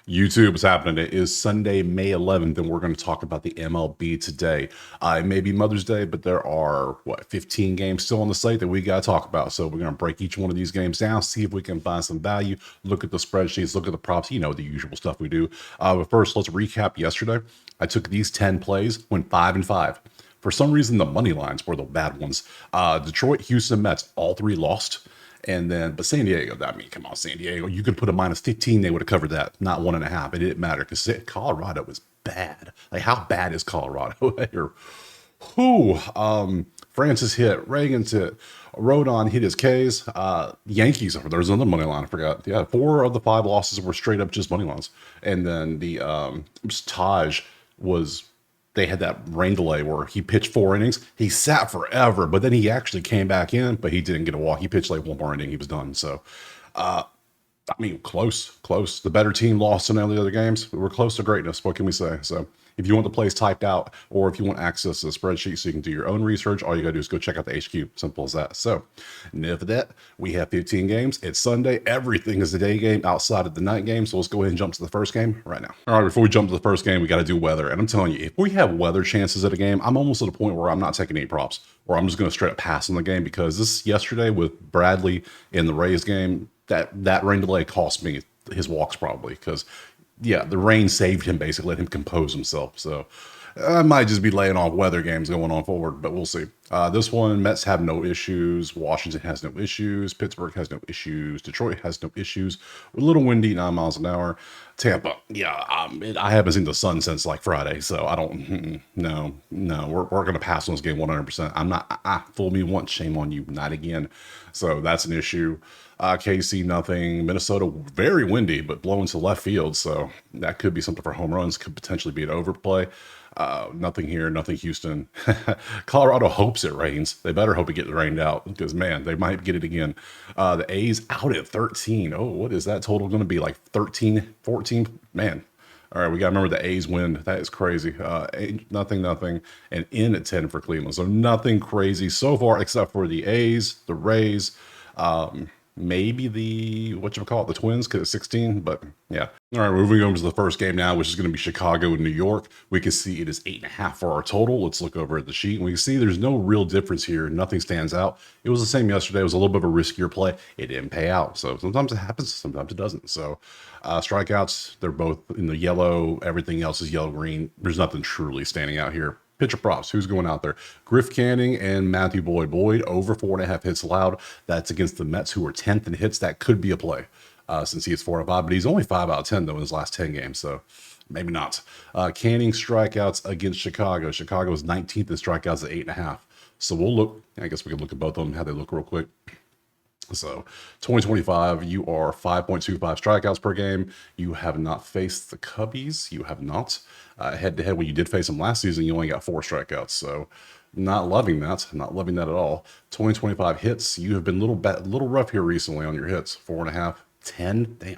YouTube is happening. It is Sunday, May 11th, and we're going to talk about the MLB today. It may be Mother's Day, but there are, 15 games still on the slate that we got to talk about. So we're going to break each one of these games down, see if we can find some value, look at the spreadsheets, look at the props, the usual stuff we do. But first, let's recap yesterday. I took these 10 plays, went 5 and 5. For some reason, the money lines were the bad ones. Detroit, Houston, Mets, all three lost. And then, but San Diego, come on, San Diego, you could put a minus 15, they would have covered that, not 1.5. It didn't matter because Colorado was bad. Like, how bad is Colorado? Who? Francis hit, Reagan's hit, Rodon hit his Ks. Yankees, there was another money line, I forgot. Yeah, 4 of the 5 losses were straight up just money lines. And then the Taj was, they had that rain delay where he pitched 4 innings. He sat forever, but then he actually came back in, but he didn't get a walk. He pitched like 1 more inning. He was done. So, close. The better team lost in all the other games. We were close to greatness. What can we say? So if you want the plays typed out, or if you want access to the spreadsheet so you can do your own research, all you gotta do is go check out the HQ. Simple as that. So enough of that. We have 15 games. It's Sunday. Everything is the day game outside of the night game. So let's go ahead and jump to the first game right now. All right, before we jump to the first game, we got to do weather. And I'm telling you, if we have weather chances at a game, I'm almost at a point where I'm not taking any props, or I'm just going to straight up pass on the game, because this yesterday with Bradley in the Rays game, that rain delay cost me his walks probably, because the rain saved him, basically let him compose himself. So I might just be laying off weather games going on forward, but we'll see. This one, Mets have no issues. Washington has no issues. Pittsburgh has no issues. Detroit has no issues. A little windy, 9 miles an hour. Tampa, I haven't seen the sun since like Friday, so I don't, no, we're going to pass on this game 100%. I'm not, fool me once, shame on you, not again. So that's an issue. KC, nothing. Minnesota, very windy, but blowing to left field, so that could be something for home runs, could potentially be an overplay. Nothing here, nothing Houston. Colorado hopes it rains. They better hope it gets rained out, because, man, they might get it again. The A's out at 13. Oh, what is that total going to be? Like 13, 14? Man. All right, we got to remember the A's win. That is crazy. Nothing, and in at 10 for Cleveland. So nothing crazy so far, except for the A's, the Rays, maybe the the Twins, because it's 16, but yeah. All right, moving on to the first game now, which is going to be Chicago and New York. We can see it is 8.5 for our total. Let's look over at the sheet, and we can see there's no real difference here. Nothing stands out. It was the same yesterday. It was a little bit of a riskier play. It didn't pay out. So sometimes it happens, sometimes it doesn't. So strikeouts, they're both in the yellow. Everything else is yellow-green. There's nothing truly standing out here. Pitcher props, who's going out there? Griff Canning and Matthew Boyd. Boyd over 4.5 hits allowed. That's against the Mets, who are 10th in hits. That could be a play, since he is 4 out of 5, but he's only 5 out of 10 though in his last 10 games, so maybe not. Canning strikeouts against Chicago. Chicago is 19th in strikeouts at 8.5. So we'll look. I guess we can look at both of them, how they look real quick. So 2025, you are 5.25 strikeouts per game. You have not faced the Cubbies. You have not. Head to head, when you did face them last season, you only got 4 strikeouts. So not loving that. Not loving that at all. 2025 hits. You have been a little rough here recently on your hits. 4.5, 10. Damn.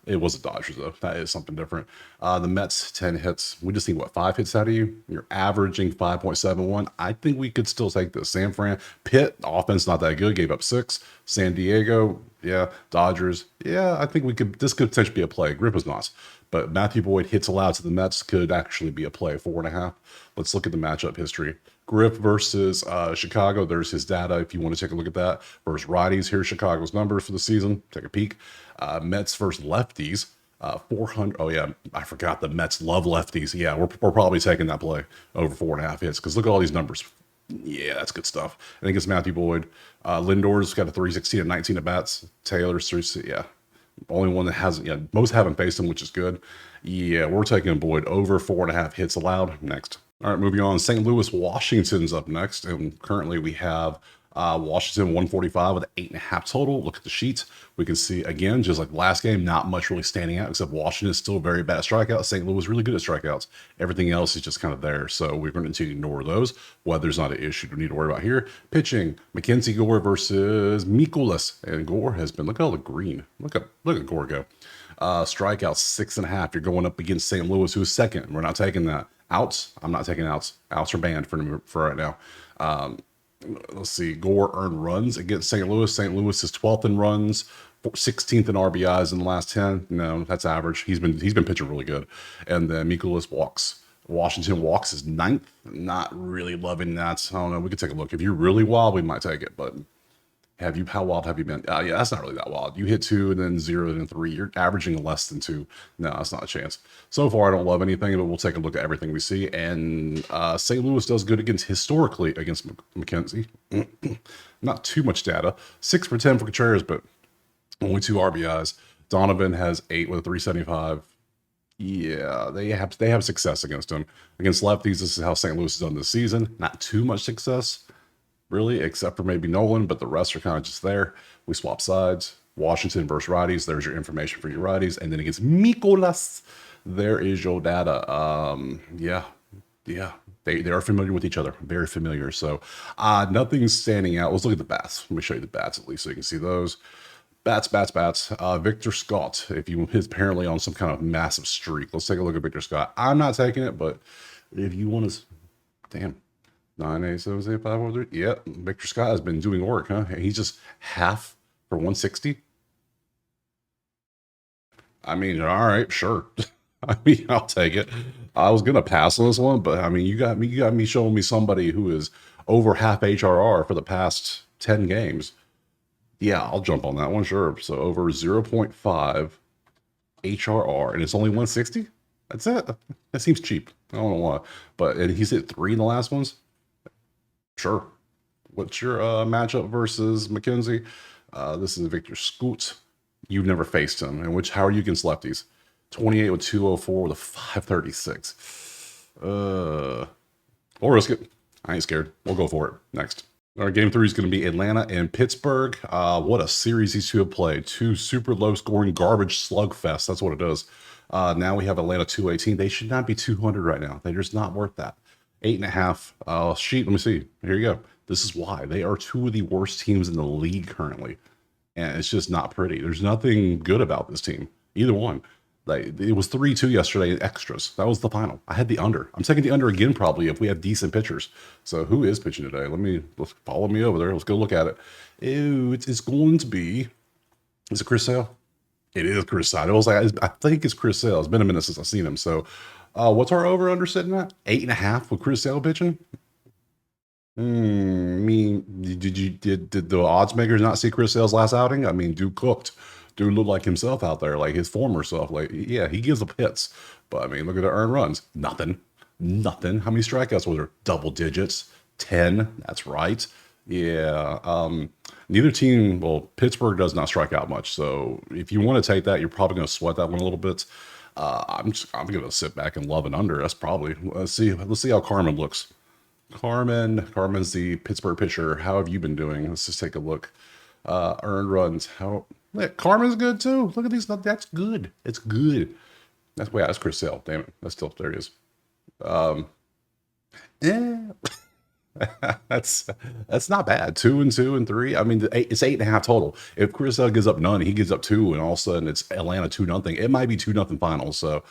It was the Dodgers, though. That is something different. The Mets, 10 hits. We just need, 5 hits out of you? You're averaging 5.71. I think we could still take this. San Fran, Pitt, offense not that good, gave up 6. San Diego, yeah. Dodgers, yeah. I think this could potentially be a play. Grip is not. But Matthew Boyd hits allowed to the Mets could actually be a play, 4.5. Let's look at the matchup history. Griff versus Chicago. There's his data if you want to take a look at that. Versus righties, here's Chicago's numbers for the season. Take a peek. Mets versus lefties. 400. Oh yeah, I forgot the Mets love lefties. Yeah, we're probably taking that play over 4.5 hits, because look at all these numbers. Yeah, that's good stuff. I think it's Matthew Boyd. Lindor's got a 316 and 19 at bats. Taylor's 3. Yeah, only one that hasn't. Yeah, most haven't faced him, which is good. Yeah, we're taking Boyd over 4.5 hits allowed. Next. All right, moving on. St. Louis, Washington's up next, and currently we have Washington 145 with 8.5 total. Look at the sheets. We can see, again, just like last game, not much really standing out, except Washington is still very bad at strikeouts. St. Louis really good at strikeouts. Everything else is just kind of there, so we're going to ignore those. Weather's not an issue we need to worry about here. Pitching, Mackenzie Gore versus Mikolas, and Gore has been, look at all the green. Look at Gore go. Strikeouts 6.5. You're going up against St. Louis, who is second. We're not taking that. Outs, I'm not taking outs. Outs are banned for right now. Let's see. Gore earned runs against St. Louis. St. Louis is 12th in runs, 16th in RBIs in the last 10. No, that's average. He's been pitching really good. And then Mikolas walks. Washington walks is ninth. Not really loving that. I don't know. We could take a look. If you're really wild, we might take it. But how wild have you been? Yeah, that's not really that wild. You hit 2 and then 0 and then 3. You're averaging less than 2. No, that's not a chance. So far, I don't love anything, but we'll take a look at everything we see. And St. Louis does good historically against McKenzie. Not too much data. 6 for 10 for Contreras, but only 2 RBIs. Donovan has 8 with a 375. Yeah, they have success against him. Against lefties, this is how St. Louis has done this season. Not too much success, really, except for maybe Nolan, but the rest are kind of just there. We swap sides. Washington versus righties. There's your information for your righties. And then against Mikolas, there is your data. Yeah. They are familiar with each other. Very familiar. So nothing's standing out. Let's look at the bats. Let me show you the bats at least so you can see those. Bats. Victor Scott, if you is apparently on some kind of massive streak. Let's take a look at Victor Scott. I'm not taking it, but if you want to, damn, 9, 8, 7, 8, 5, 4, 3. Yep, Victor Scott has been doing work, huh? He's just half for 160. I mean, all right, sure. I mean, I'll take it. I was gonna pass on this one, but I mean, you got me showing me somebody who is over half HRR for the past 10 games. Yeah, I'll jump on that one, sure. So over 0.5 HRR, and it's only 160? That's it. That seems cheap. I don't know why. But and he's hit 3 in the last ones. Sure. What's your matchup versus McKenzie? This is Victor Scoot. You've never faced him. And how are you against lefties? 28 with 204 with a 536. We'll risk it. I ain't scared. We'll go for it. Next. All right, game 3 is going to be Atlanta and Pittsburgh. What a series these two have played. 2 super low-scoring garbage slugfest. That's what it is. Now we have Atlanta 218. They should not be 200 right now. They're just not worth that. 8.5. Sheet, let me see. Here you go. This is why. They are 2 of the worst teams in the league currently. And it's just not pretty. There's nothing good about this team. Either one. It was 3-2 yesterday in extras. That was the final. I had the under. I'm taking the under again probably if we have decent pitchers. So who is pitching today? Let's follow me over there. Let's go look at it. Ew, it's going to be. Is it Chris Sale? It is Chris Sale. I think it's Chris Sale. It's been a minute since I've seen him. So what's our over under sitting at? 8.5 with Chris Sale pitching? Did the odds makers not see Chris Sale's last outing? I mean, dude cooked. Dude looked like himself out there, like his former self. Like, yeah, he gives up hits. But, I mean, look at the earned runs. Nothing. How many strikeouts was there? Double digits. 10. That's right. Yeah. Neither team, well, Pittsburgh does not strike out much. So if you want to take that, you're probably going to sweat that one a little bit. I'm going to sit back and love an under. That's probably, let's see how Carmen looks. Carmen's the Pittsburgh pitcher. How have you been doing? Let's just take a look. Earned runs. Carmen's good too. Look at these. That's good. It's good. That's Chris Sale. Damn it. That's still, there he is. That's not bad. 2 and 2 and 3. I mean, it's 8.5 total. If Chris Sale gives up none, he gives up 2, and all of a sudden it's Atlanta 2-0. It might be 2-0 finals. So,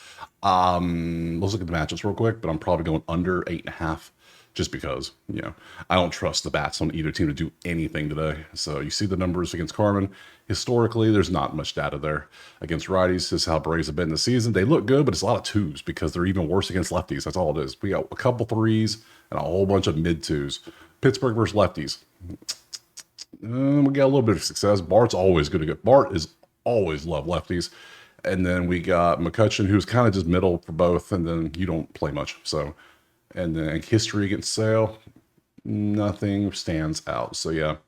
let's look at the matchups real quick. But I'm probably going under 8.5. Just because, I don't trust the bats on either team to do anything today. So you see the numbers against Carmen. Historically, there's not much data there. Against righties, this is how Braves have been this season. They look good, but it's a lot of 2s because they're even worse against lefties. That's all it is. We got a couple 3s and a whole bunch of mid-2s. Pittsburgh versus lefties. We got a little bit of success. Bart's always good to get. Bart is always love lefties. And then we got McCutcheon, who's kind of just middle for both, and then you don't play much. So... And then history against Sale, nothing stands out. So yeah,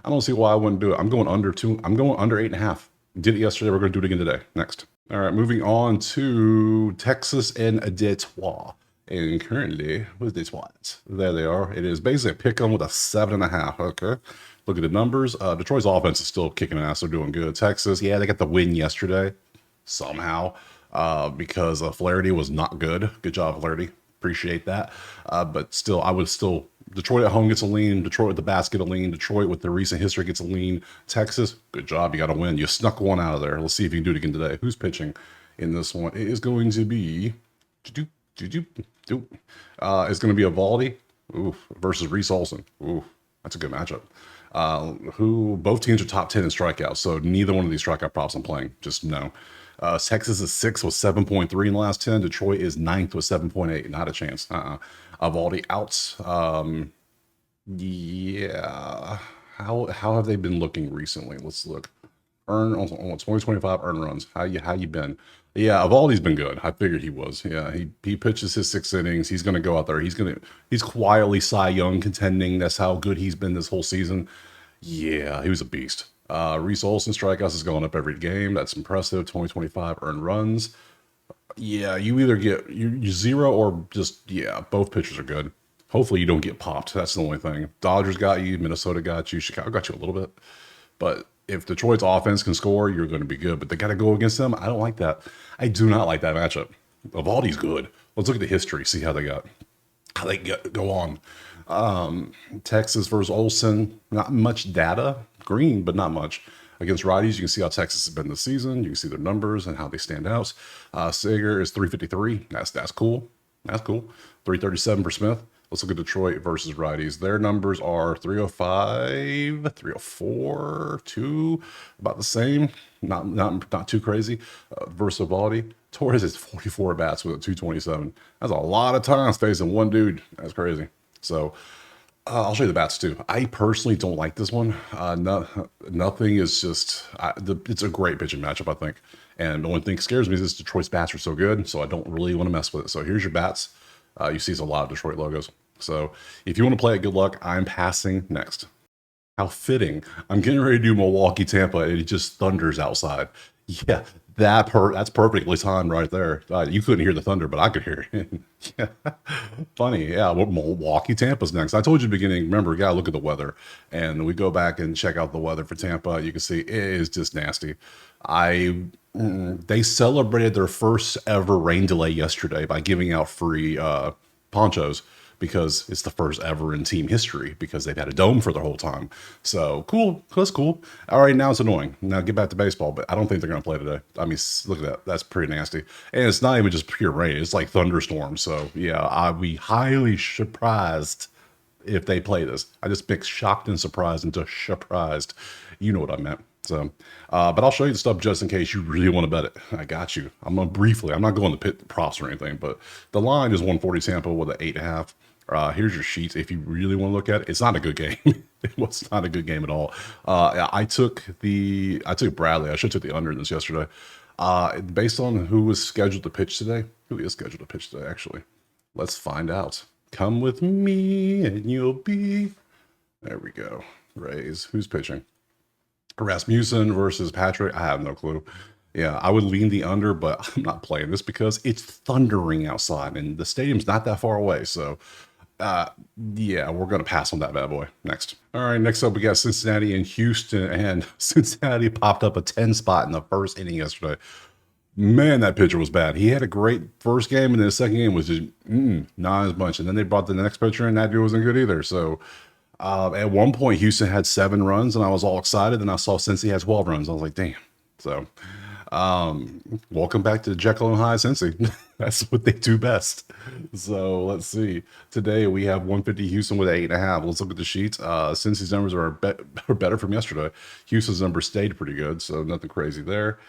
I don't see why I wouldn't do it. I'm going under 2. I'm going under 8.5. Did it yesterday. We're going to do it again today. Next. All right, moving on to Texas and Detroit. And currently, what's Detroit? There they are. It is basically a pick 'em with a 7.5. Okay. Look at the numbers. Detroit's offense is still kicking ass. They're doing good. Texas, yeah, they got the win yesterday somehow because Flaherty was not good. Good job, Flaherty. Appreciate that. But still, Detroit at home gets a lean. Detroit with the bats get a lean. Detroit with the recent history gets a lean. Texas, good job. You got to win. You snuck one out of there. Let's see if you can do it again today. Who's pitching in this one? It is going to be... It's going to be Eovaldi versus Reese Olson. Ooh, that's a good matchup. who both teams are top 10 in strikeouts. So neither one of these strikeout props I'm playing. Just no. Texas is 6th with 7.3 in the last 10. Detroit is 9th with 7.8. Not a chance. Of all the outs, yeah. How have they been looking recently? Let's look. On 2025 earn runs. How you been? Yeah, of all, he's been good. I figured he was. Yeah, he pitches his 6 innings. He's gonna go out there. He's quietly Cy Young contending. That's how good he's been this whole season. Yeah, he was a beast. Reese Olson strikeouts is going up every game. That's impressive. 2025 earned runs. Yeah, you either get you zero or just yeah, both pitchers are good. Hopefully you don't get popped. That's the only thing. Dodgers got you, Minnesota got you, Chicago got you a little bit. But if Detroit's offense can score, you're going to be good. But they got to go against them. I don't like that. I do not like that matchup. Evaldi's good. Let's look at the history, see how they go on. Texas versus Olson, not much data. Green, but not much. Against righties, you can see how Texas has been this season. You can see their numbers and how they stand out. Sager is 353. That's cool. That's cool. 337 for Smith. Let's look at Detroit versus righties. Their numbers are 305, 304, 2, about the same. Not too crazy. Versus Evaldi. Torres is 44 at bats with a 227. That's a lot of time facing one dude. That's crazy. So I'll show you the bats too. I personally don't like this one. Nothing is just. It's a great pitching matchup, I think. And the only thing that scares me is Detroit's bats are so good, so I don't really want to mess with it. So here's your bats. You see a lot of Detroit logos. So if you want to play it, good luck. I'm passing next. How fitting. I'm getting ready to do Milwaukee, Tampa, and it just thunders outside. Yeah, that's perfectly timed right there. You couldn't hear the thunder, but I could hear it. Yeah. Funny. Yeah, well, Milwaukee, Tampa's next. I told you at the beginning, remember, you got to look at the weather. And we go back and check out the weather for Tampa. You can see it is just nasty. They celebrated their first ever rain delay yesterday by giving out free ponchos because it's the first ever in team history because they've had a dome for the whole time. So cool. That's cool. All right, now it's annoying. Now get back to baseball, but I don't think they're going to play today. I mean, look at that. That's pretty nasty. And it's not even just pure rain. It's like thunderstorms. So yeah, I'd be highly surprised if they play this. I just mixed shocked and surprised into surprised. You know what I meant. So, but I'll show you the stuff just in case you really want to bet it. I got you. I'm not going to pit props or anything, but the line is 140 Tampa with an 8.5. Here's your sheets. If you really want to look at it, it's not a good game. It was not a good game at all. I took Bradley. I should have took the under in this yesterday. Based on who was scheduled to pitch today, who is scheduled to pitch today, actually. Let's find out. Come with me and you'll be. There we go. Rays. Who's pitching? Rasmussen versus Patrick. I have no clue. Yeah, I would lean the under, but I'm not playing this because it's thundering outside and the stadium's not that far away. So, yeah, we're going to pass on that bad boy. Next. All right, next up, we got Cincinnati and Houston, and Cincinnati popped up a 10 spot in the first inning yesterday. Man, that pitcher was bad. He had a great first game, and then the second game was just not as much. And then they brought the next pitcher, and that dude wasn't good either. So, at one point, Houston had 7 runs, and I was all excited. And I saw Cincy had 12 runs. I was like, damn. So, welcome back to Jekyll and Hyde Cincy. That's what they do best. So let's see. Today we have 150 Houston with 8.5. Let's look at the sheets. Cincy's numbers are better from yesterday. Houston's numbers stayed pretty good, so nothing crazy there.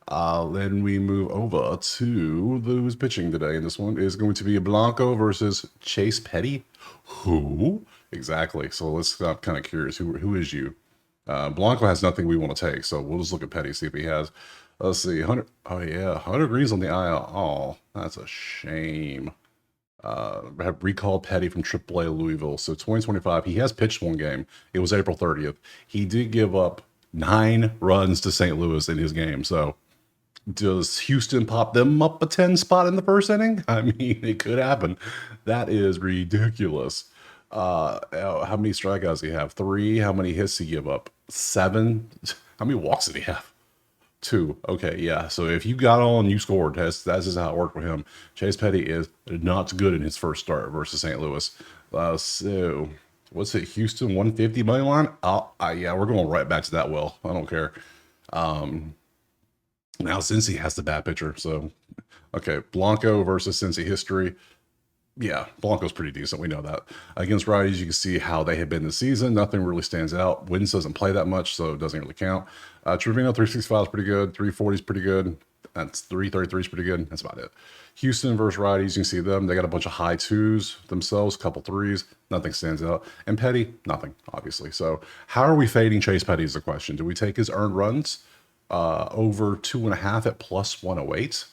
Then we move over to who's pitching today, and this one is going to be Blanco versus Chase Petty. Who? Exactly. So let's kind of curious. Who is you? Blanco has nothing we want to take, so we'll just look at Petty, see if he has. Let's see, 100. Oh yeah, 100 degrees on the IL. Oh, that's a shame. Have recalled Petty from AAA Louisville. So 2025, he has pitched one game. It was April 30th. He did give up 9 runs to St. Louis in his game. So does Houston pop them up a 10 spot in the first inning? I mean, it could happen. That is ridiculous. How many strikeouts did he have? 3. How many hits did he give up? 7. How many walks did he have? 2. Okay, yeah. So if you got on, you scored. That's just how it worked for him. Chase Petty is not good in his first start versus St. Louis. So what's it? Houston 150 money line? Yeah, we're going right back to that well. I don't care. Now Cincy has the bad pitcher. So okay, Blanco versus Cincy history. Yeah, Blanco's pretty decent. We know that. Against righties, you can see how they have been this season. Nothing really stands out. Wins doesn't play that much, so it doesn't really count. Trevino 365 is pretty good. 340 is pretty good. That's 333 is pretty good. That's about it. Houston versus righties, you can see them. They got a bunch of high twos themselves, a couple threes. Nothing stands out. And Petty, nothing, obviously. So how are we fading Chase Petty is the question. Do we take his earned runs over 2.5 at plus 108?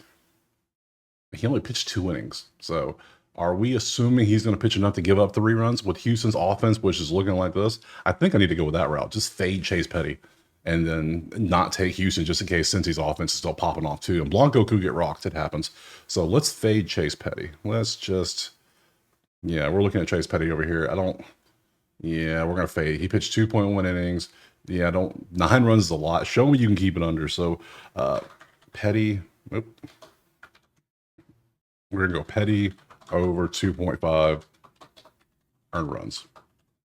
He only pitched 2 innings. So are we assuming he's going to pitch enough to give up 3 runs with Houston's offense, which is looking like this? I think I need to go with that route. Just fade Chase Petty and then not take Houston just in case Cincy's offense is still popping off too. And Blanco could get rocked. It happens. So let's fade Chase Petty. Let's just, yeah, we're looking at Chase Petty over here. Yeah, we're going to fade. He pitched 2.1 innings. Yeah, 9 runs is a lot. Show me you can keep it under. So Petty, we're going to go Petty over 2.5 earned runs.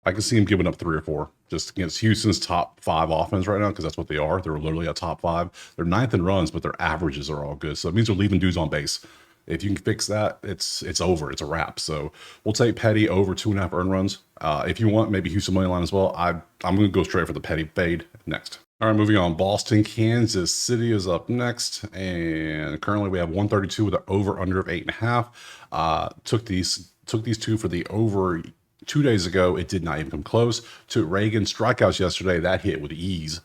I can see him giving up 3 or 4 just against Houston's top 5 offense right now because that's what they are. They're literally a top 5. They're 9th in runs, but their averages are all good. So it means they're leaving dudes on base. If you can fix that, it's over. It's a wrap. So we'll take Petty over 2.5 earned runs. If you want, maybe Houston money line as well. I'm going to go straight for the Petty fade next. All right, moving on. Boston, Kansas City is up next, and currently we have 132 with an over/under of 8.5. Took these two for the over 2 days ago. It did not even come close. To Reagan strikeouts yesterday, that hit with ease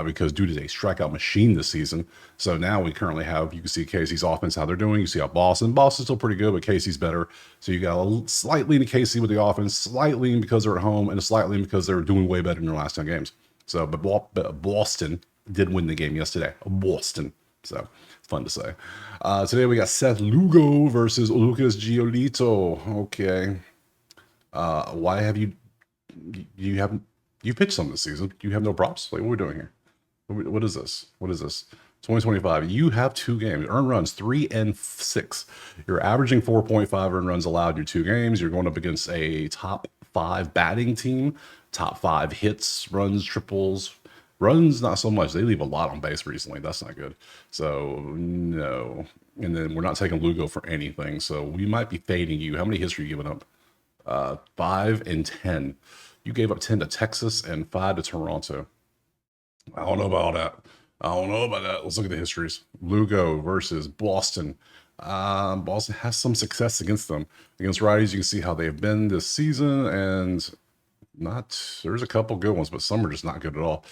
because dude is a strikeout machine this season. So now we currently have, you can see KC's offense, how they're doing. You see how Boston's still pretty good, but KC's better. So you got a slight lean to KC with the offense, slight lean because they're at home, and a slight lean because they're doing way better in their last 10 games. So, but Boston did win the game yesterday. Boston. So it's fun to say. Today we got Seth Lugo versus Lucas Giolito. Okay. Why have you pitched some this season? You have no props? Like, what are we doing here? What is this? 2025. You have 2 games. Earned runs 3 and 6. You're averaging 4.5 earned runs allowed your 2 games. You're going up against a top 5 batting team. Top 5 hits, runs, triples. Runs, not so much. They leave a lot on base recently. That's not good. So, no. And then we're not taking Lugo for anything. So we might be fading you. How many hits are you giving up? 5 and 10. You gave up 10 to Texas and 5 to Toronto. I don't know about that. Let's look at the histories. Lugo versus Boston. Boston has some success against them. Against righties, you can see how they've been this season, and there's a couple good ones, but some are just not good at all.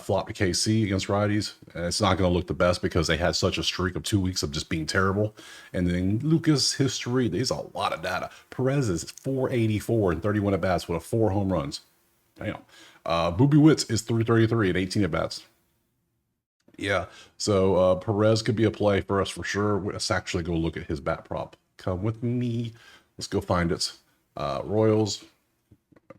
Flop to KC against righties. It's not going to look the best because they had such a streak of 2 weeks of just being terrible. And then Lucas history, there's a lot of data. Perez is 484 and 31 at bats with 4 home runs. Damn. Booby Witts is 333 and 18 at bats. Yeah. So Perez could be a play for us for sure. Let's actually go look at his bat prop. Come with me. Let's go find it. Royals.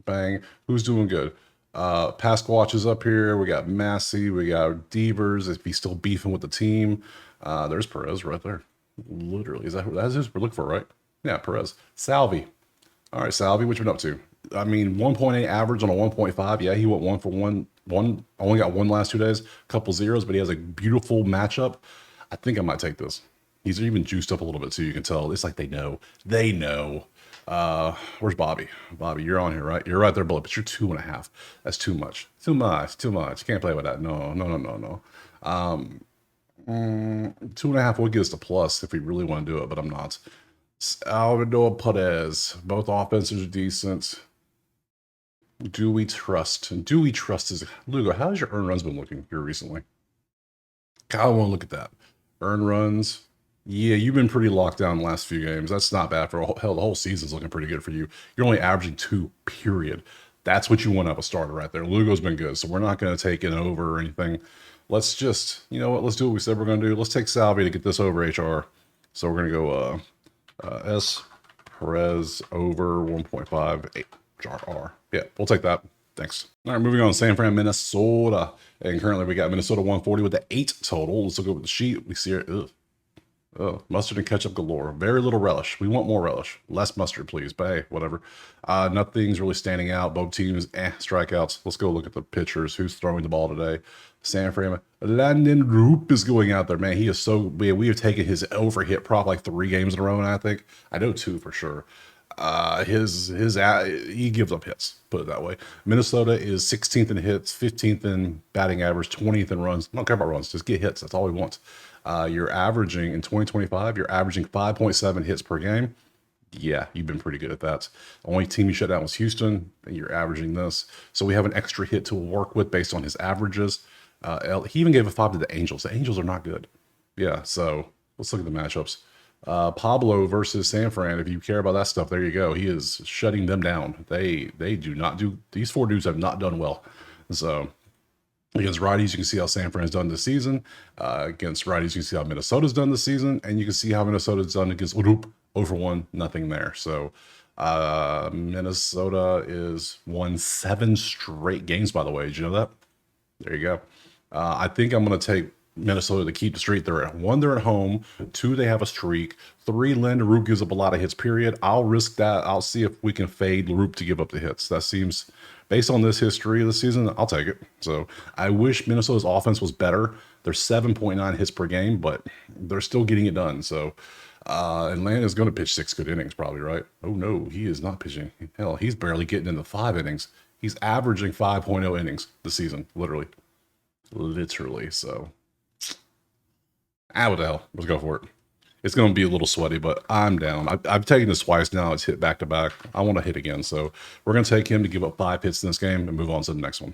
Bang. Who's doing good? Pasquatch is up here. We got Massey. We got Devers. If he's still beefing with the team. There's Perez right there. Literally. That's who we're looking for, right? Yeah, Perez. Salvi. All right, Salvi, what you been up to? I mean, 1.8 average on a 1.5. Yeah, he went 1 for 1. Only got 1 last 2 days. A couple zeros, but he has a beautiful matchup. I think I might take this. He's even juiced up a little bit too. You can tell. It's like they know. They know. Where's Bobby? Bobby, you're on here, right? You're right there below, but you're 2.5. That's too much. Too much. Can't play with that. No. 2.5 would get us to plus if we really want to do it, but I'm not. Salvador Perez. Both offenses are decent. Do we trust his Lugo? How's your earned runs been looking here recently? I want to look at that. Earned runs. Yeah, you've been pretty locked down the last few games. That's not bad for hell. The whole season's looking pretty good for you. You're only averaging 2, period. That's what you want out of a starter right there. Lugo's been good, so we're not going to take it over or anything. Let's just, you know what? Let's do what we said we're going to do. Let's take Salvi to get this over HR. So we're going to go S Perez over 1.5 HR. Yeah, we'll take that. Thanks. All right, moving on. San Fran, Minnesota. And currently we got Minnesota 140 with the 8 total. Let's look over the sheet. We see it. Oh, mustard and ketchup galore. Very little relish. We want more relish. Less mustard, please. But hey, whatever. Nothing's really standing out. Both teams, strikeouts. Let's go look at the pitchers. Who's throwing the ball today? San Fran. Landon Roop is going out there, man. He is so big. We have taken his overhit prop like 3 games in a row, and I think I know 2 for sure. He gives up hits. Put it that way. Minnesota is 16th in hits, 15th in batting average, 20th in runs. I don't care about runs. Just get hits. That's all we want. You're averaging in 2025. You're averaging 5.7 hits per game. Yeah, you've been pretty good at that. The only team you shut down was Houston, and you're averaging this. So we have an extra hit to work with based on his averages. He even gave a 5 to the Angels. The Angels are not good. Yeah, so let's look at the matchups. Pablo versus San Fran. If you care about that stuff, there you go. He is shutting them down. They do not do. These 4 dudes have not done well. So against righties, you can see how San Fran's done this season. Against righties, you can see how Minnesota's done this season, and you can see how Minnesota's done against Urup. Over 1, nothing there. So Minnesota is won 7 straight games. By the way, did you know that? There you go. I think I'm going to take Minnesota to keep the streak. They're at 1, they're at home. 2, they have a streak. 3, Landon Roop gives up a lot of hits, period. I'll risk that. I'll see if we can fade Roop to give up the hits. That seems, based on this history of the season, I'll take it. So I wish Minnesota's offense was better. They're 7.9 hits per game, but they're still getting it done. So Atlanta's going to pitch 6 good innings, probably, right? Oh, no, he is not pitching. Hell, he's barely getting into 5 innings. He's averaging 5.0 innings this season, literally. Literally, so. What the hell? Let's go for it. It's going to be a little sweaty, but I'm down. I've taken this twice now. It's hit back to back. I want to hit again, so we're going to take him to give up 5 hits in this game and move on to the next one.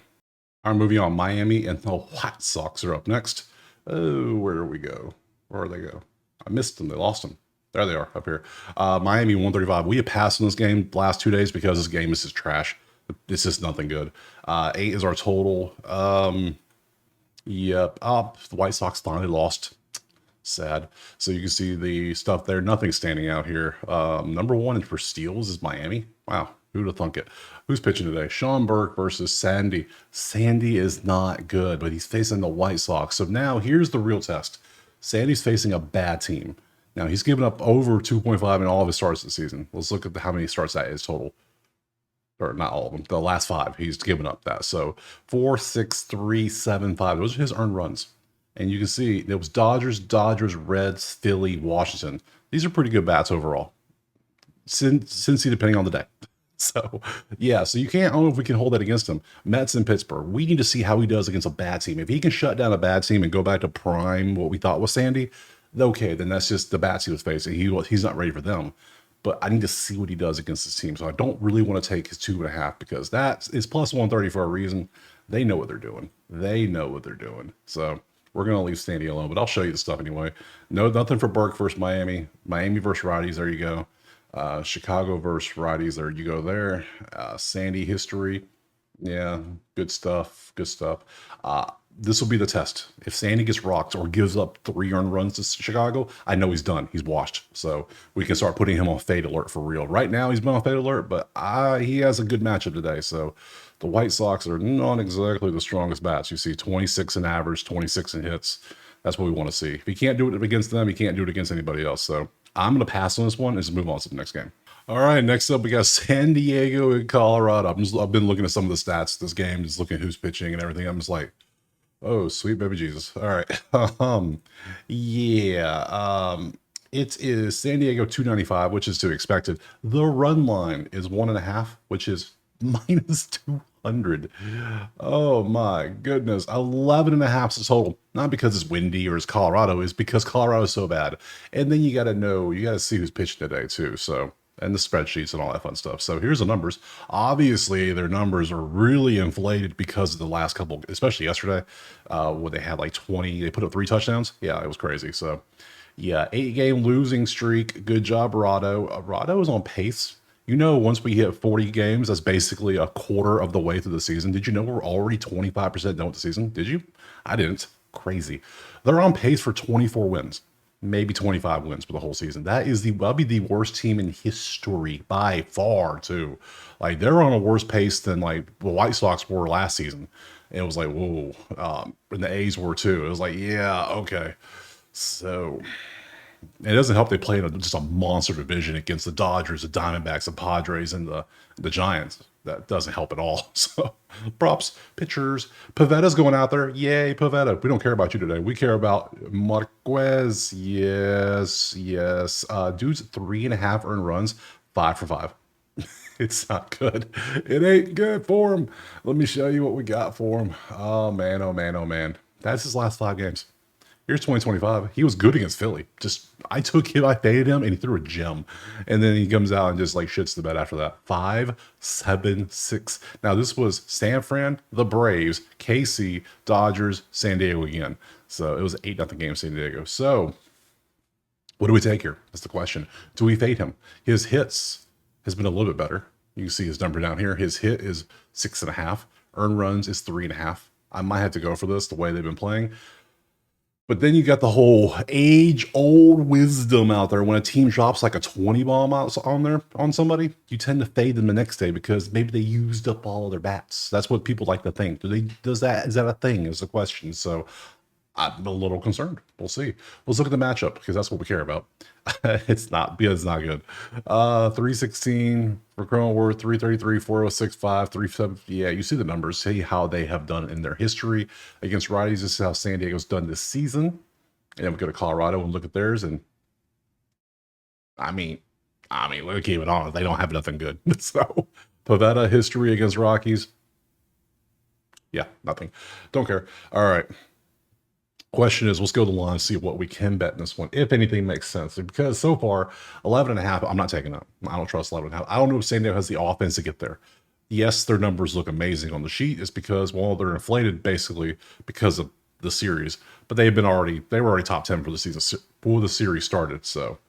All right, moving on. Miami and the White Sox are up next. Oh, where do we go? Where do they go? I missed them. They lost them. There they are up here. Miami 135. We have passed in this game the last 2 days because this game is just trash. This is nothing good. 8 is our total. Yep. The White Sox finally lost. Sad. So you can see the stuff there. Nothing standing out here. Number 1 for steals is Miami. Wow. Who'd have thunk it? Who's pitching today? Sean Burke versus Sandy. Sandy is not good, but he's facing the White Sox. So now here's the real test. Sandy's facing a bad team. Now, he's given up over 2.5 in all of his starts this season. Let's look at how many starts that is total. Or not all of them. The last 5, he's given up that. So 4, 6, 3, 7, 5. Those are his earned runs. And you can see it was Dodgers, Reds, Philly, Washington. These are pretty good bats overall. Cincy, depending on the day. So, yeah, so you can't, I don't know if we can hold that against him. Mets in Pittsburgh. We need to see how he does against a bad team. If he can shut down a bad team and go back to prime what we thought was Sandy, okay, then that's just the bats he was facing. He's not ready for them. But I need to see what he does against this team. So I don't really want to take his 2.5 because that is plus 130 for a reason. They know what they're doing. They know what they're doing. So we're going to leave Sandy alone, but I'll show you the stuff anyway. No, nothing for Burke versus Miami. Miami versus righties. There you go. Chicago versus righties. There you go there. Sandy history. Yeah, good stuff. Good stuff. This will be the test. If Sandy gets rocked or gives up 3 earned runs to Chicago, I know he's done. He's washed. So we can start putting him on fade alert for real. Right now, he's been on fade alert, but he has a good matchup today. So the White Sox are not exactly the strongest bats. You see 26 in average, 26 in hits. That's what we want to see. If he can't do it against them, he can't do it against anybody else. So I'm going to pass on this one and just move on to the next game. All right, next up, we got San Diego and Colorado. I've been looking at some of the stats this game, just looking at who's pitching and everything. I'm just like, oh, sweet baby Jesus. All right. It is San Diego 295, which is to be expected. The run line is 1.5, which is minus 200. Oh my goodness. 11.5 is the total. Not because it's windy or it's Colorado, it's because Colorado is so bad. And then you got to see who's pitching today too. So, and the spreadsheets and all that fun stuff. So here's the numbers. Obviously, their numbers are really inflated because of the last couple, especially yesterday, where they had like 20, they put up 3 touchdowns. Yeah, it was crazy. So yeah, 8-game losing streak. Good job, Rado. Rado is on pace. You know, once we hit 40 games, that's basically a quarter of the way through the season. Did you know we're already 25% done with the season? Did you? I didn't. Crazy. They're on pace for 24 wins. Maybe 25 wins for the whole season. That'll be the worst team in history by far, too. Like, they're on a worse pace than like the White Sox were last season. And it was like, whoa. And the A's were too. It was like, yeah, okay. So it doesn't help they play in just a monster division against the Dodgers, the Diamondbacks, the Padres, and the Giants. That doesn't help at all. So props, pitchers. Pavetta's going out there. Yay, Pavetta. We don't care about you today. We care about Marquez. Yes, yes. Dude's 3.5 earned runs, 5 for 5. It's not good. It ain't good for him. Let me show you what we got for him. Oh, man, oh, man, oh, man. That's his last 5 games. Here's 2025. He was good against Philly. Just, I took him, I faded him, and he threw a gem. And then he comes out and just like shits the bed after that. 5, 7, 6. Now, this was San Fran, the Braves, KC, Dodgers, San Diego again. So it was an 8-0 game, San Diego. So what do we take here? That's the question. Do we fade him? His hits has been a little bit better. You can see his number down here. His hit is 6.5. Earned runs is 3.5. I might have to go for this the way they've been playing. But then you got the whole age-old wisdom out there. When a team drops like a 20 bomb out on there on somebody, you tend to fade them the next day because maybe they used up all of their bats. That's what people like to think. Is that a thing? Is the question. So I'm a little concerned. We'll see. Let's look at the matchup because that's what we care about. It's not good. 316 for Cronenworth, 333, 406, 5, 37. Yeah, you see the numbers. See how they have done in their history against righties. This is how San Diego's done this season. And then we go to Colorado and look at theirs. And I mean, we'll keep it on. They don't have nothing good. So Pavetta history against Rockies. Yeah, nothing. Don't care. All right. Question is, let's go to the line and see what we can bet in this one, if anything makes sense. Because so far, 11.5, I'm not taking that. I don't trust 11.5. I don't know if San Diego has the offense to get there. Yes, their numbers look amazing on the sheet. It's because, well, they're inflated basically because of the series. But they were already top 10 for the season before the series started. So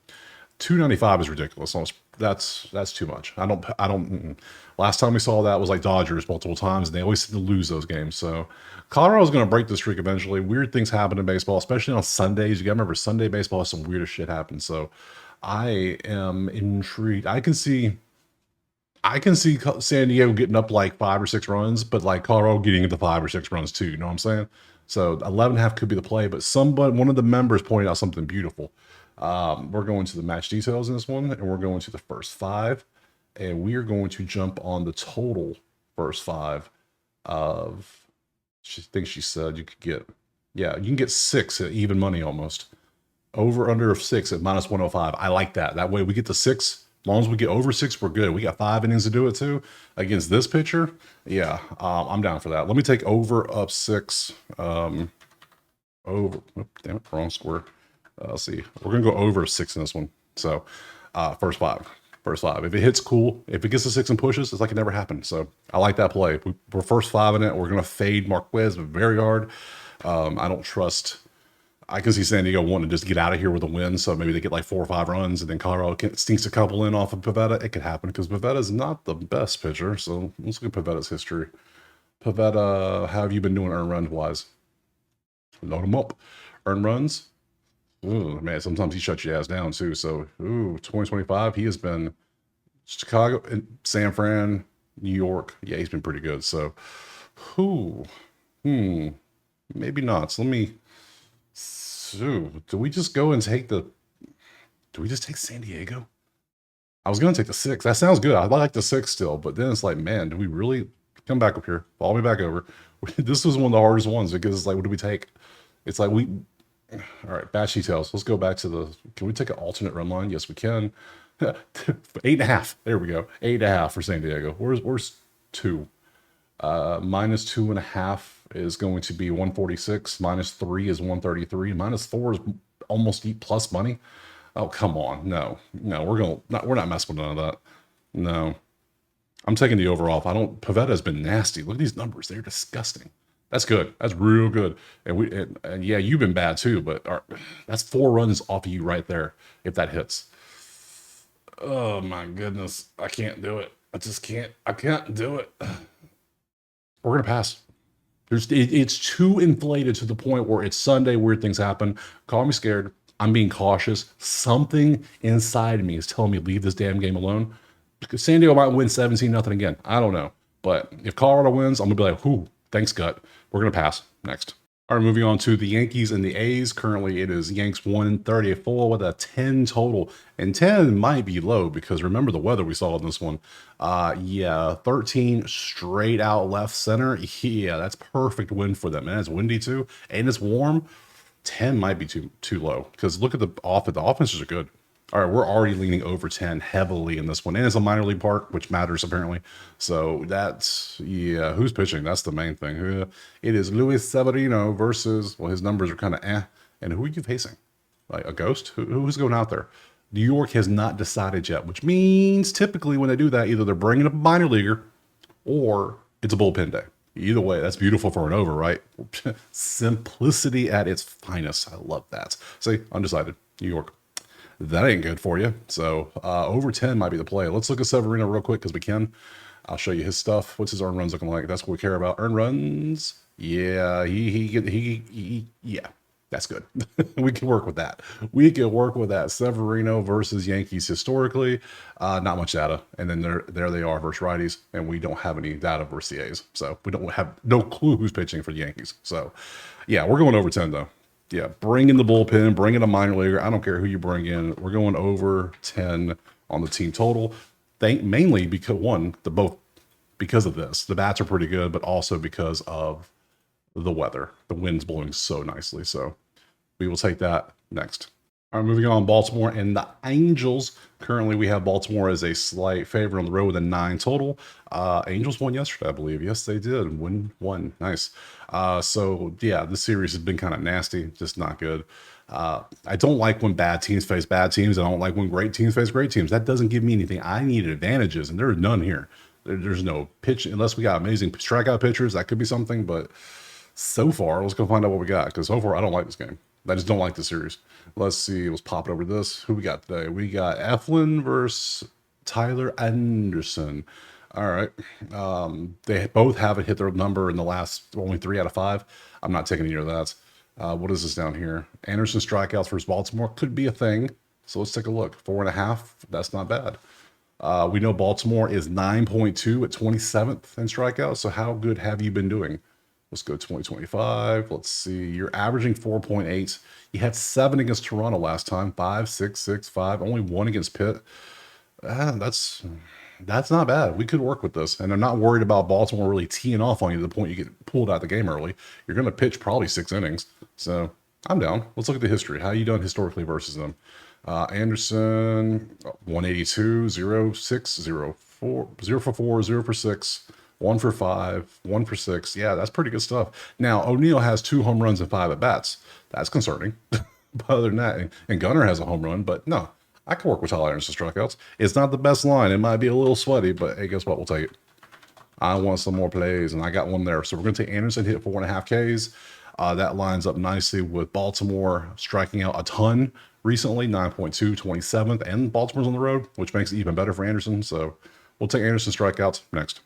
295 is ridiculous. That's too much. I don't. Last time we saw that was like Dodgers multiple times, and they always seem to lose those games. So Colorado's going to break the streak eventually. Weird things happen in baseball, especially on Sundays. You got to remember Sunday baseball has some weirdest shit happen. So I am intrigued. I can see San Diego getting up like 5 or 6 runs, but like Colorado getting into 5 or 6 runs too. You know what I'm saying? So 11.5 could be the play, but one of the members pointed out something beautiful. We're going to the match details in this one, and we're going to the first 5, and we are going to jump on the total first 5 of. I think she said you could get, yeah, you can get 6 at even money almost. Over under of 6 at minus 105. I like that. That way we get to 6. As long as we get over 6, we're good. We got 5 innings to do it too against this pitcher. Yeah, I'm down for that. Let me take over up 6. Over. Oh, damn it, wrong square. Let's see. We're gonna go over 6 in this one. So, first 5. If it hits, cool. If it gets to 6 and pushes, it's like it never happened. So I like that play. We're first 5 in it. We're gonna fade Marquez very hard. I don't trust. I can see San Diego wanting to just get out of here with a win. So maybe they get like 4 or 5 runs, and then Colorado sneaks a couple in off of Pavetta. It could happen because Pavetta is not the best pitcher. So let's look at Pavetta's history. Pavetta, how have you been doing earned runs wise? Load them up. Earned runs. Ooh, man, sometimes he shuts your ass down too. So, 2025, he has been Chicago, San Fran, New York. Yeah, he's been pretty good. So, maybe not. So do we just go and take do we just take San Diego? I was going to take the 6. That sounds good. I like the 6 still, but then it's like, man, do we really come back up here? Follow me back over. This was one of the hardest ones because it's like, what do we take? It's like all right, batch details. Let's go back to can we take an alternate run line? Yes, we can. 8.5. There we go. 8.5 for San Diego. Where's 2? Minus 2.5 is going to be 146. Minus 3 is 133. Minus 4 is almost plus money. Oh, come on. No, we're not messing with none of that. No. I'm taking the over off. Pavetta has been nasty. Look at these numbers. They're disgusting. That's good. That's real good. And yeah, you've been bad too, but that's 4 runs off of you right there if that hits. Oh my goodness. I can't do it. I can't do it. We're going to pass. It's too inflated to the point where it's Sunday, weird things happen. Call me scared. I'm being cautious. Something inside me is telling me leave this damn game alone. Because San Diego might win 17-0 again. I don't know. But if Colorado wins, I'm going to be like, thanks, gut. We're going to pass. Next. All right, moving on to the Yankees and the A's. Currently, it is Yanks 134 with a 10 total, and 10 might be low because remember the weather we saw in this one. Yeah, 13 straight out left center. Yeah, that's perfect wind for them, and it's windy too, and it's warm. 10 might be too low because look at the offense. The offenses are good. All right, we're already leaning over 10 heavily in this one. And it's a minor league park, which matters apparently. So that's, yeah, who's pitching? That's the main thing. It is Luis Severino versus, well, his numbers are kind of eh. And who are you facing? Like a ghost? Who's going out there? New York has not decided yet, which means typically when they do that, either they're bringing up a minor leaguer or it's a bullpen day. Either way, that's beautiful for an over, right? Simplicity at its finest. I love that. See, undecided. New York. That ain't good for you. So over 10 might be the play. Let's look at Severino real quick because we can. I'll show you his stuff. What's his earned runs looking like? That's what we care about. Earned runs. Yeah, yeah, that's good. We can work with that. We can work with that. Severino versus Yankees historically, not much data. And then there they are versus righties, and we don't have any data versus the A's. So we don't have no clue who's pitching for the Yankees. So yeah, we're going over 10 though. Yeah, bring in the bullpen, bring in a minor leaguer. I don't care who you bring in. We're going over 10 on the team total. Mainly because because of this. The bats are pretty good, but also because of the weather. The wind's blowing so nicely. So we will take that next. All right, moving on, Baltimore and the Angels. Currently, we have Baltimore as a slight favorite on the road with a 9 total. Angels won yesterday, I believe. Yes, they did. Win one. Nice. So, yeah, this series has been kind of nasty, just not good. I don't like when bad teams face bad teams. I don't like when great teams face great teams. That doesn't give me anything. I need advantages, and there are none here. There's no pitch, unless we got amazing strikeout pitchers. That could be something, but so far, let's go find out what we got, because so far, I don't like this game. I just don't like the series. Let's see. Let's pop it over this. Who we got today? We got Eflin versus Tyler Anderson. All right. They both haven't hit their number in the last only 3 out of 5. I'm not taking any of that. What is this down here? Anderson strikeouts versus Baltimore could be a thing. So let's take a look. 4.5. That's not bad. We know Baltimore is 9.2 at 27th in strikeouts. So how good have you been doing? Let's go 2025. Let's see. You're averaging 4.8. You had 7 against Toronto last time. 5, 6, 6, 5. Only 1 against Pitt. That's not bad. We could work with this. And I'm not worried about Baltimore really teeing off on you to the point you get pulled out of the game early. You're going to pitch probably 6 innings. So I'm down. Let's look at the history. How you done historically versus them? Anderson, 182, 0, 6, 0, 4, 0 for 4, 0 for 6. 1 for 5, 1 for 6. Yeah, that's pretty good stuff. Now, O'Neill has 2 home runs and 5 at-bats. That's concerning. But other than that, and Gunnar has a home run, but no, I can work with Tyler Anderson strikeouts. It's not the best line. It might be a little sweaty, but hey, guess what? We'll take it. I want some more plays, and I got one there. So we're going to take Anderson, hit 4.5 Ks. That lines up nicely with Baltimore striking out a ton recently, 9.2, 27th, and Baltimore's on the road, which makes it even better for Anderson. So we'll take Anderson strikeouts next.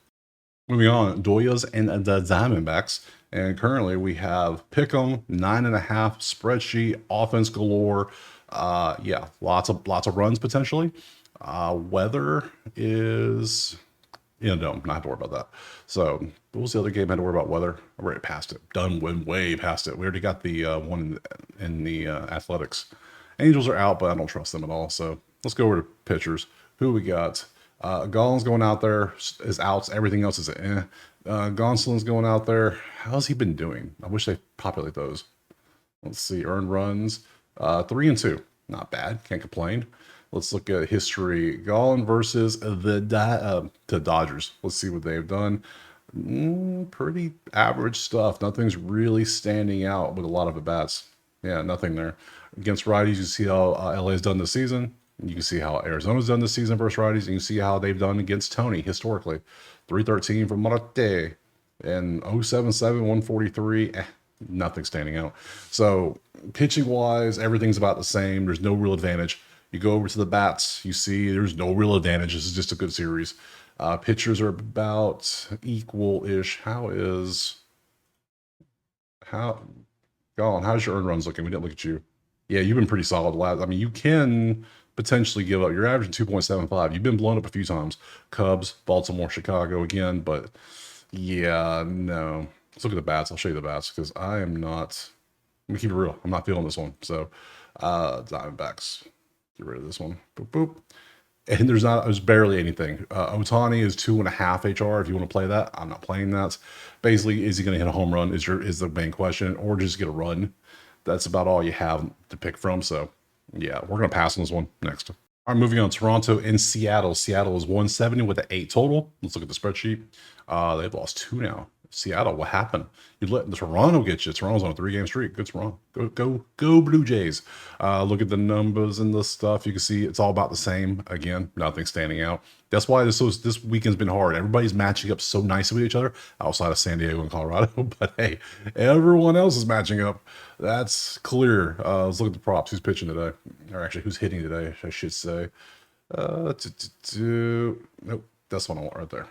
Moving on, Doyas and the Diamondbacks. And currently we have Pick'em, 9.5, spreadsheet, offense galore. Yeah, lots of runs potentially. Weather is no, not have to worry about that. So what was the other game I had to worry about weather? I already passed it. Done, went way past it. We already got the one in the athletics. Angels are out, but I don't trust them at all. So let's go over to pitchers. Who we got? Gollin's going out there, his outs, everything else is Gonsolin's going out there. How's he been doing? I wish they populate those. Let's see, earned runs, 3 and 2, not bad, can't complain. Let's look at history. Gollin versus the Dodgers. Let's see what they've done. Pretty average stuff. Nothing's really standing out with a lot of at-bats. Yeah, nothing there. Against righties, you see how LA's done this season. You can see how Arizona's done this season versus righties, and you can see how they've done against Tony historically. 313 for Marte, and 077, 143. Nothing standing out. So pitching-wise, everything's about the same. There's no real advantage. You go over to the bats, you see there's no real advantage. This is just a good series. Pitchers are about equal-ish. How's your earned runs looking? We didn't look at you. Yeah, you've been pretty solid. You can potentially give up. You're averaging 2.75. You've been blown up a few times. Cubs, Baltimore, Chicago again, but yeah, no. let's look at the bats. I'll show you the bats because I am not. Let me keep it real. I'm not feeling this one. So, Diamondbacks. Get rid of this one. Boop boop. And there's barely anything. Otani is 2.5 HR. If you want to play that, I'm not playing that. Basically, is he going to hit a home run? Is the main question, or just get a run? That's about all you have to pick from. So, yeah, we're going to pass on this one next. All right, moving on. Toronto and Seattle. Seattle is 170 with an 8 total. Let's look at the spreadsheet. They've lost 2 now. Seattle, what happened? You let Toronto get you. Toronto's on a 3-game streak. Good Toronto. Go Blue Jays. Look at the numbers and the stuff. You can see it's all about the same. Again, nothing standing out. That's why this weekend's been hard. Everybody's matching up so nicely with each other outside of San Diego and Colorado. But hey, everyone else is matching up. That's clear. Let's look at the props. Who's pitching today? Or actually, who's hitting today, I should say. Nope, that's what I want right there.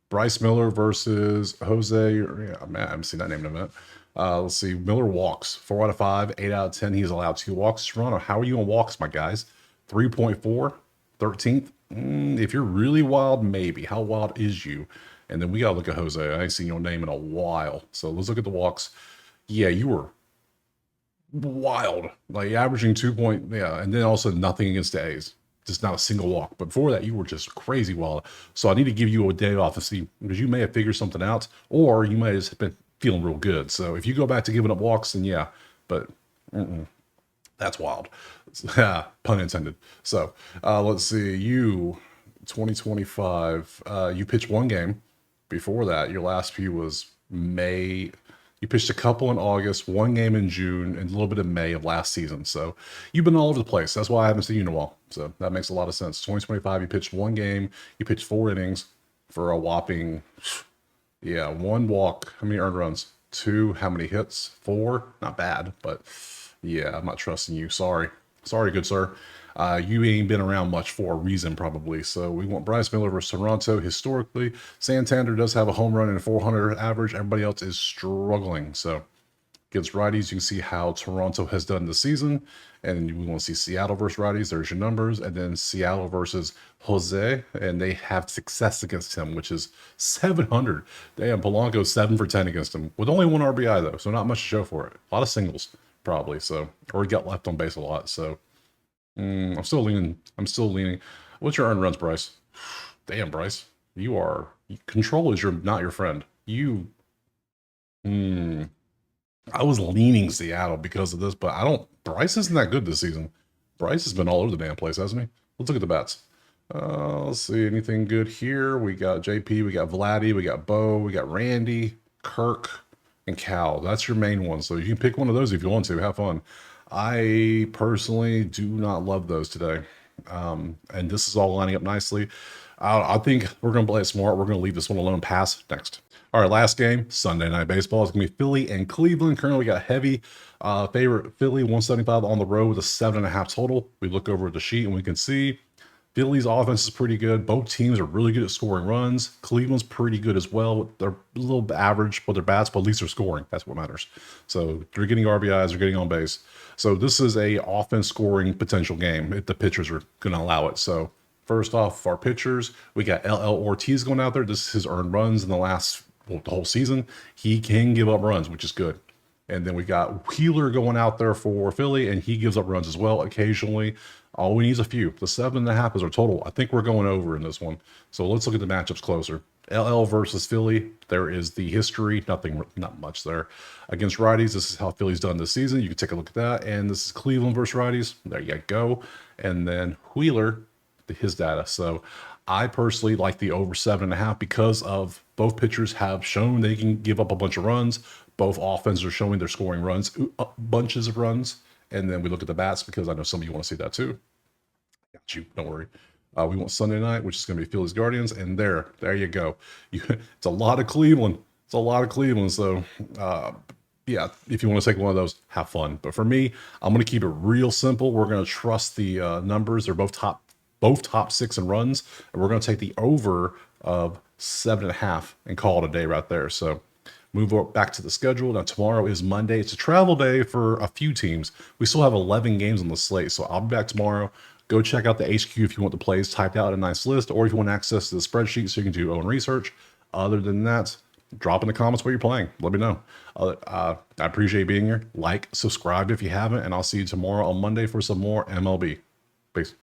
Bryce Miller versus Jose. Yeah, man, I haven't seen that name in a minute. Let's see. Miller walks 4 out of 5, 8 out of 10. He's allowed 2 walks. Toronto, how are you on walks, my guys? 3.4, 13th. If you're really wild, maybe. How wild is you? And then we got to look at Jose. I ain't seen your name in a while. So let's look at the walks. Yeah, you were wild. Like averaging 2 point. Yeah, and then also nothing against the A's. Just not a single walk. But before that, you were just crazy wild. So I need to give you a day off and see, because you may have figured something out, or you may have just been feeling real good. So if you go back to giving up walks, then yeah, but that's wild. Pun intended. So let's see. You, 2025, you pitched 1 game. Before that, your last few was May. You pitched a couple in August, 1 game in June, and a little bit in May of last season. So you've been all over the place. That's why I haven't seen you in a while. So that makes a lot of sense. 2025, you pitched 1 game. You pitched 4 innings for a whopping, 1 walk. How many earned runs? 2. How many hits? 4. Not bad, but yeah, I'm not trusting you. Sorry, good sir. You ain't been around much for a reason, probably. So we want Bryce Miller versus Toronto. Historically, Santander does have a home run and a 400 average. Everybody else is struggling. So against righties, you can see how Toronto has done this season. And we want to see Seattle versus righties. There's your numbers. And then Seattle versus Jose. And they have success against him, which is 700. Damn, Polanco 7 for 10 against him. With only 1 RBI, though. So not much to show for it. A lot of singles, probably. So, or he got left on base a lot. So I'm still leaning. What's your earned runs, Bryce? Damn, Bryce. Control is not your friend. I was leaning Seattle because of this, but Bryce isn't that good this season. Bryce has been all over the damn place, hasn't he? Let's look at the bats. Let's see, anything good here? We got JP, we got Vladdy, we got Bo, we got Randy, Kirk, and Cal. That's your main one. So you can pick one of those if you want to. Have fun. I personally do not love those today. And this is all lining up nicely. I think we're going to play it smart. We're going to leave this one alone. Pass next. All right, last game, Sunday Night Baseball. It's going to be Philly and Cleveland. Currently, we got heavy favorite Philly, 175 on the road with a 7.5 total. We look over at the sheet and we can see Philly's offense is pretty good. Both teams are really good at scoring runs. Cleveland's pretty good as well. They're a little average with their bats, but at least they're scoring. That's what matters. So they're getting RBIs, they're getting on base. So this is a offense scoring potential game if the pitchers are going to allow it. So first off, our pitchers, we got LL Ortiz going out there. This is his earned runs in the whole season. He can give up runs, which is good. And then we got Wheeler going out there for Philly, and he gives up runs as well occasionally. All we need is a few. The 7.5 is our total. I think we're going over in this one. So let's look at the matchups closer. LL versus Philly. There is the history. Not much there. Against righties, this is how Philly's done this season. You can take a look at that. And this is Cleveland versus righties. There you go. And then Wheeler, his data. So I personally like the over 7.5 because of both pitchers have shown they can give up a bunch of runs. Both offenses are showing they're scoring runs, bunches of runs. And then we look at the bats because I know some of you want to see that too. Got you. Don't worry. We want Sunday night, which is going to be Phillies Guardians. And there you go. It's a lot of Cleveland. So, yeah, if you want to take one of those, have fun. But for me, I'm going to keep it real simple. We're going to trust the numbers. They're both top 6 in runs. And we're going to take the over of 7.5 and call it a day right there. So move back to the schedule. Now, tomorrow is Monday. It's a travel day for a few teams. We still have 11 games on the slate. So I'll be back tomorrow. Go check out the HQ if you want the plays typed out in a nice list, or if you want access to the spreadsheet so you can do your own research. Other than that, drop in the comments what you're playing. Let me know. I appreciate being here. Like, subscribe if you haven't, and I'll see you tomorrow on Monday for some more MLB. Peace.